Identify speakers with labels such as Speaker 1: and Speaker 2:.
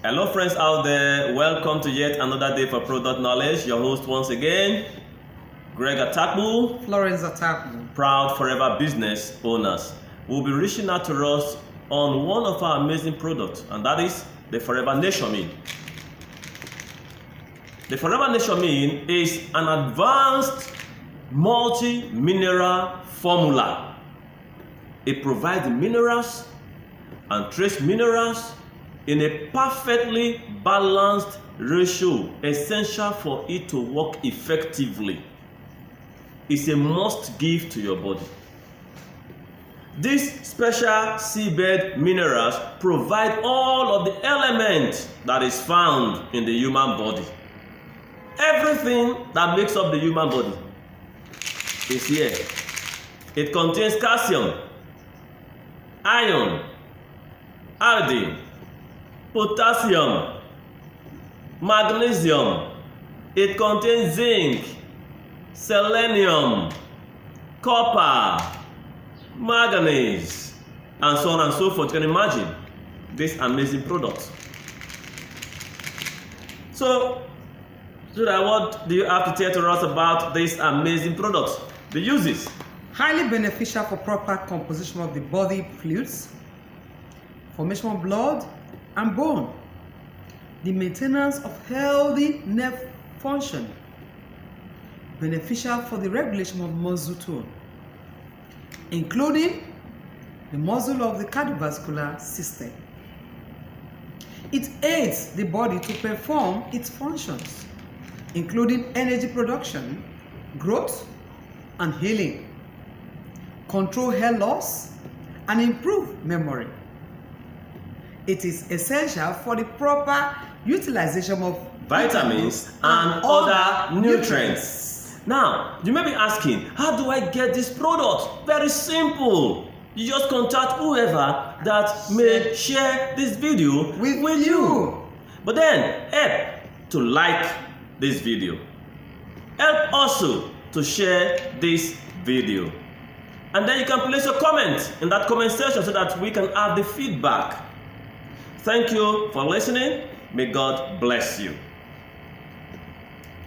Speaker 1: Hello friends out there, welcome to yet another day for product knowledge. Your host once again, Greg Atakbu,
Speaker 2: Florence Atakbu,
Speaker 1: proud forever business owners. We'll be reaching out to us on one of our amazing products, and that is the Forever Nation-Made. The Forever Nation-Made is an advanced multi-mineral formula. It provides the minerals and trace minerals in a perfectly balanced ratio, essential for it to work effectively. It's a must give to your body. These special seabed minerals provide all of the elements that is found in the human body. Everything that makes up the human body is here. It contains calcium, iron, iodine, potassium, magnesium. It contains zinc, selenium, copper, manganese, and so on and so forth. You can imagine this amazing product. So what do you have to tell to us about this amazing product? The uses.
Speaker 2: Highly beneficial for proper composition of the body fluids, formation of blood and bone, the maintenance of healthy nerve function, beneficial for the regulation of muscle tone, including the muscle of the cardiovascular system. It aids the body to perform its functions, including energy production, growth, and healing, control hair loss, and improve memory. It is essential for the proper utilization of
Speaker 1: vitamins and other nutrients. Now, you may be asking, how do I get this product? Very simple. You just contact whoever that may share this video with you. But then, help to like this video. Help also to share this video. And then you can place your comment in that comment section so that we can have the feedback. Thank you for listening. May God bless you.